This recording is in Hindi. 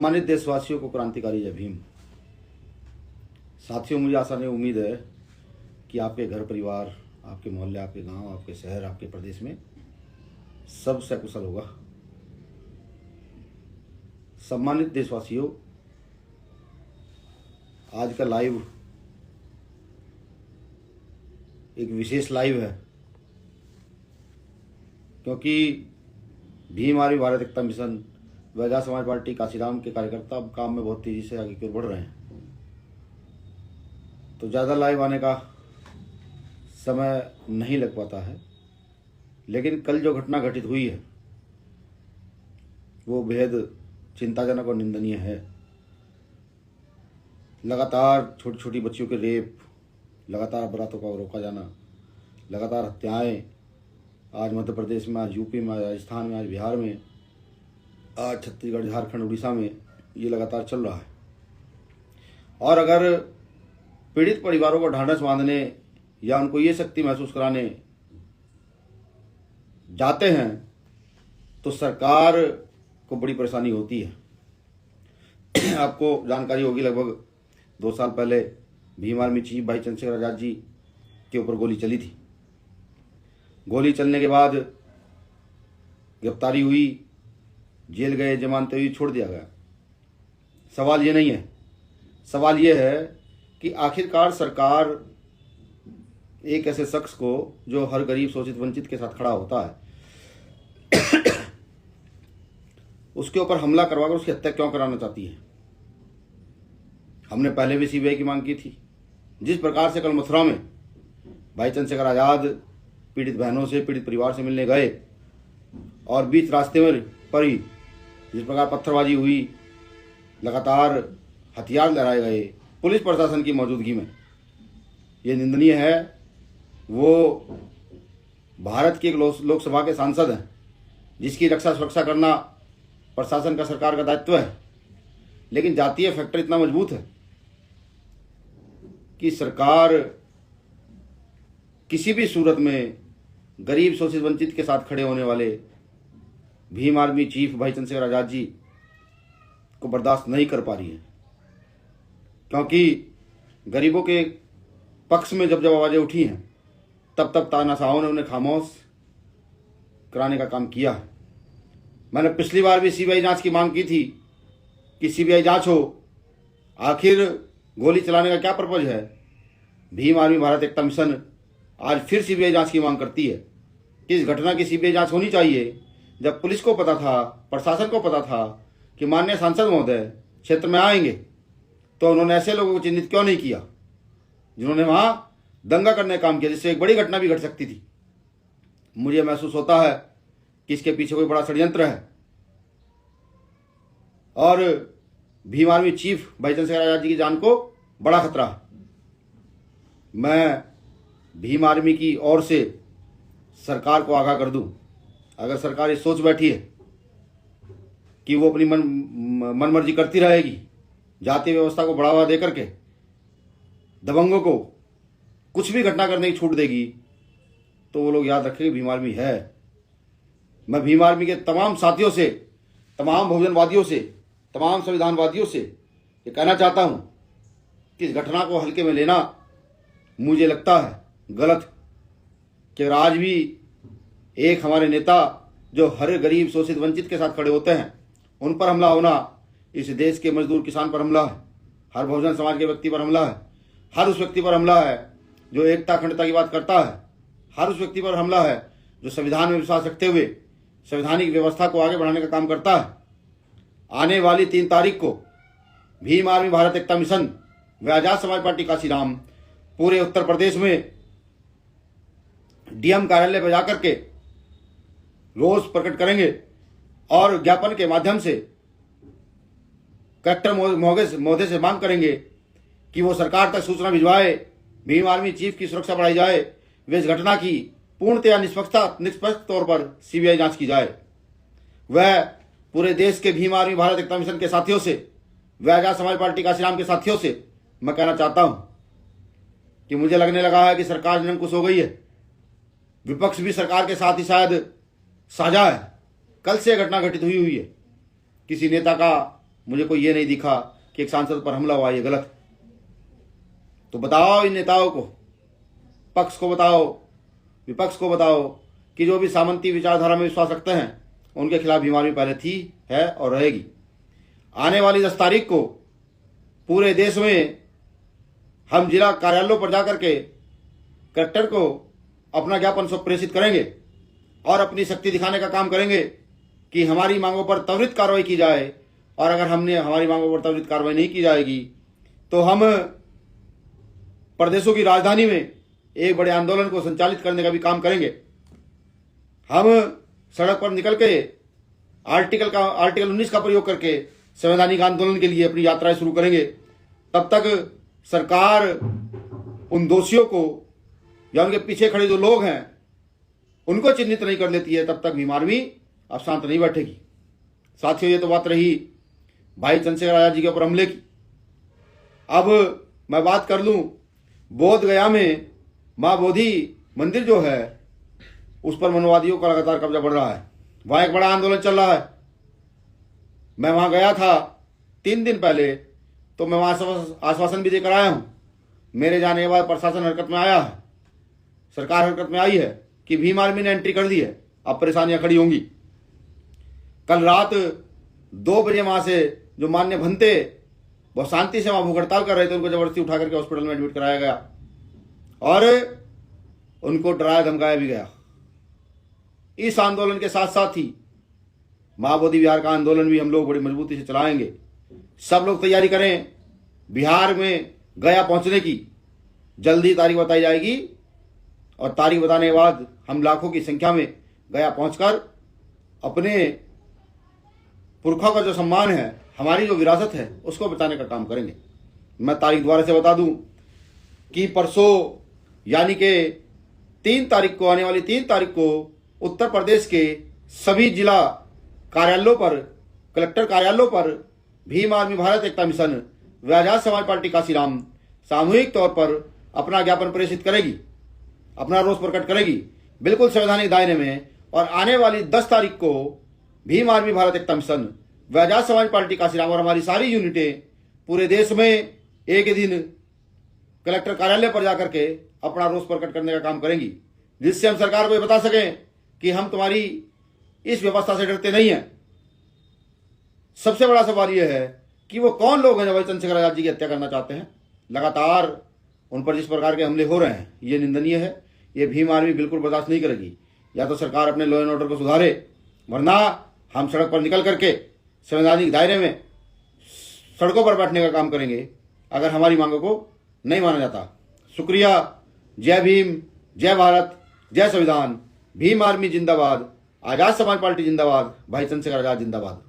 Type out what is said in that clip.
सम्मानित देशवासियों को क्रांतिकारी जय भीम। साथियों, मुझे आशा नहीं उम्मीद है कि आपके घर परिवार, आपके मोहल्ले, आपके गांव, आपके शहर, आपके प्रदेश में सब सकुशल होगा। सम्मानित देशवासियों, आज का लाइव एक विशेष लाइव है, क्योंकि भीम आर्मी भारत एकता मिशन व आजाद समाज पार्टी काशीराम के कार्यकर्ता अब काम में बहुत तेजी से आगे की ओर बढ़ रहे हैं, तो ज़्यादा लाइव आने का समय नहीं लग पाता है। लेकिन कल जो घटना घटित हुई है वो बेहद चिंताजनक और निंदनीय है। लगातार छोटी छोटी बच्चियों के रेप, लगातार अपराधों का रोका जाना, लगातार हत्याएं, आज मध्य प्रदेश में, आज यूपी में, आज राजस्थान में, आज बिहार में, आज छत्तीसगढ़, झारखंड, उड़ीसा में ये लगातार चल रहा है। और अगर पीड़ित परिवारों को ढांढस बांधने या उनको ये शक्ति महसूस कराने जाते हैं तो सरकार को बड़ी परेशानी होती है। आपको जानकारी होगी, लगभग 2 साल पहले भीम आर्मी चीफ भाई चंद्रशेखर आजाद जी के ऊपर गोली चली थी। गोली चलने के बाद गिरफ्तारी हुई, जेल गए, जमानत हुई, छोड़ दिया गया। सवाल ये नहीं है, सवाल ये है कि आखिरकार सरकार एक ऐसे शख्स को जो हर गरीब, शोषित, वंचित के साथ खड़ा होता है उसके ऊपर हमला करवाकर उसकी हत्या क्यों कराना चाहती है। हमने पहले भी सीबीआई की मांग की थी। जिस प्रकार से कल मथुरा में भाई चंद्रशेखर आजाद पीड़ित बहनों से, पीड़ित परिवार से मिलने गए और बीच रास्ते में पर ही जिस प्रकार पत्थरबाजी हुई, लगातार हथियार लहराए गए पुलिस प्रशासन की मौजूदगी में, ये निंदनीय है। वो भारत के एक लोकसभा के सांसद हैं जिसकी रक्षा सुरक्षा करना प्रशासन का, सरकार का दायित्व है। लेकिन जातीय फैक्टर इतना मजबूत है कि सरकार किसी भी सूरत में गरीब, शोषित, वंचित के साथ खड़े होने वाले भीम आर्मी चीफ भाई चंद्रशेखर आजाद जी को बर्दाश्त नहीं कर पा रही है। क्योंकि गरीबों के पक्ष में जब आवाजें उठी हैं तब तानाशाहों ने उन्हें खामोश कराने का काम किया है। मैंने पिछली बार भी सीबीआई जांच की मांग की थी कि सीबीआई जांच हो, आखिर गोली चलाने का क्या पर्पज है। भीम आर्मी भारत एकता मिशन आज फिर सीबीआई जांच की मांग करती है कि इस घटना की सीबीआई जांच होनी चाहिए। जब पुलिस को पता था, प्रशासन को पता था कि माननीय सांसद महोदय क्षेत्र में आएंगे, तो उन्होंने ऐसे लोगों को चिन्हित क्यों नहीं किया जिन्होंने वहां दंगा करने का काम किया, जिससे एक बड़ी घटना भी घट सकती थी। मुझे महसूस होता है कि इसके पीछे कोई बड़ा षड्यंत्र है और भीम आर्मी चीफ भाई चंद्रशेखर आजाद जी की जान को बड़ा खतरा है। मैं भीम आर्मी की ओर से सरकार को आगाह कर दूं, अगर सरकार ये सोच बैठी है कि वो अपनी मनमर्जी करती रहेगी, जातीय व्यवस्था को बढ़ावा देकर के दबंगों को कुछ भी घटना करने की छूट देगी, तो वो लोग याद रखेंगे भीम आर्मी है। मैं भीम आर्मी के तमाम साथियों से, तमाम बहुजनवादियों से, तमाम संविधानवादियों से ये कहना चाहता हूं कि इस घटना को हल्के में लेना मुझे लगता है गलत। कि आज भी एक हमारे नेता जो हर गरीब, शोषित, वंचित के साथ खड़े होते हैं, उन पर हमला होना इस देश के मजदूर किसान पर हमला है, हर बहुजन समाज के व्यक्ति पर हमला है, हर उस व्यक्ति पर हमला है जो एकता, अखंडता की बात करता है, हर उस व्यक्ति पर हमला है जो संविधान में विश्वास रखते हुए संवैधानिक व्यवस्था को आगे बढ़ाने का काम करता है। आने वाली 3 तारीख को भीम आर्मी भारत एकता मिशन व आजाद समाज पार्टी काशीराम पूरे उत्तर प्रदेश में डीएम कार्यालय पर जाकर के रोष प्रकट करेंगे और ज्ञापन के माध्यम से कलेक्टर महोदय से मांग करेंगे कि वो सरकार तक सूचना भिजवाए, भीम आर्मी चीफ की सुरक्षा बढ़ाई जाए, वे इस घटना की पूर्णतया निष्पक्ष तौर पर सीबीआई जांच की जाए। वह पूरे देश के भीम आर्मी भारत एकता मिशन के साथियों से, वह आजाद समाज पार्टी काशीराम के साथियों से मैं कहना चाहता हूं कि मुझे लगने लगा है कि सरकार निरंकुश हो गई है। विपक्ष भी सरकार के साथ ही शायद साझा है। कल से घटना घटित हुई है। किसी नेता का मुझे कोई ये नहीं दिखा कि एक सांसद पर हमला हुआ, ये गलत। तो बताओ इन नेताओं को, पक्ष को बताओ, विपक्ष को बताओ कि जो भी सामंती विचारधारा में विश्वास रखते हैं उनके खिलाफ भीम आर्मी पहले थी, है और रहेगी। आने वाली 10 तारीख को पूरे देश में हम जिला कार्यालयों पर जाकर के कलेक्टर को अपना ज्ञापन प्रेषित करेंगे और अपनी शक्ति दिखाने का काम करेंगे कि हमारी मांगों पर त्वरित कार्रवाई की जाए। और अगर हमारी मांगों पर त्वरित कार्रवाई नहीं की जाएगी तो हम प्रदेशों की राजधानी में एक बड़े आंदोलन को संचालित करने का भी काम करेंगे। हम सड़क पर निकल के आर्टिकल 19 का प्रयोग करके संवैधानिक आंदोलन के लिए अपनी यात्राएं शुरू करेंगे। तब तक सरकार उन दोषियों को या उनके पीछे खड़े जो लोग हैं उनको चिन्हित नहीं कर लेती है, तब तक भीम आर्मी अब शांत नहीं बैठेगी। साथियों, ये तो बात रही भाई चंद्रशेखर आजाद जी के ऊपर हमले की। अब मैं बात कर लूं बोध गया में मां बोधि मंदिर जो है उस पर मनोवादियों का लगातार कब्जा बढ़ रहा है। वहां एक बड़ा आंदोलन चल रहा है। मैं वहां गया था 3 दिन पहले, तो मैं वहां आश्वासन भी देकर आया हूं। मेरे जाने के बाद प्रशासन हरकत में आया है, सरकार हरकत में आई है कि भीम आर्मी ने एंट्री कर दी है, अब परेशानियां खड़ी होंगी। कल रात 2 बजे वहां से जो मान्य भंते बहुत शांति से वहां भूख हड़ताल कर रहे थे, उनको जबरदस्ती उठा करके हॉस्पिटल में एडमिट कराया गया और उनको डराया धमकाया भी गया। इस आंदोलन के साथ साथ ही मां बोधि विहार का आंदोलन भी हम लोग बड़ी मजबूती से चलाएंगे। सब लोग तैयारी करें। बिहार में गया पहुंचने की जल्दी तारीख बताई जाएगी और तारीख बताने के बाद हम लाखों की संख्या में गया पहुंचकर अपने पुरखों का जो सम्मान है, हमारी जो विरासत है, उसको बचाने का काम करेंगे। मैं तारीख दोबारा से बता दूं कि परसों यानी कि 3 तारीख को, आने वाली 3 तारीख को उत्तर प्रदेश के सभी जिला कार्यालयों पर, कलेक्टर कार्यालयों पर भीम आर्मी भारत एकता मिशन व आजाद समाज पार्टी काशीराम सामूहिक तौर पर अपना ज्ञापन प्रेषित करेगी, अपना रोष प्रकट करेगी, बिल्कुल संवैधानिक दायरे में। और आने वाली 10 तारीख को भीम आर्मी भारत एकता मिशन व आजाद समाज पार्टी काशीराम और हमारी सारी यूनिटें पूरे देश में एक दिन कलेक्टर कार्यालय पर जाकर के अपना रोष प्रकट करने का काम करेंगी, जिससे हम सरकार को ये बता सकें कि हम तुम्हारी इस व्यवस्था से डरते नहीं हैं। सबसे बड़ा सवाल यह है कि वो कौन लोग हैं जो भाई चंद्रशेखर आजाद जी की हत्या करना चाहते हैं। लगातार उन पर जिस प्रकार के हमले हो रहे हैं, ये निंदनीय है। ये भीम आर्मी बिल्कुल बर्दाश्त नहीं करेगी। या तो सरकार अपने लॉ एंड ऑर्डर को सुधारे, वरना हम सड़क पर निकल करके संवैधानिक दायरे में सड़कों पर बैठने का काम करेंगे अगर हमारी मांगों को नहीं माना जाता। शुक्रिया। जय भीम, जय भारत, जय संविधान। भीम आर्मी जिंदाबाद, आजाद समाज पार्टी जिंदाबाद, भाई चंद्रशेखर आजाद जिंदाबाद।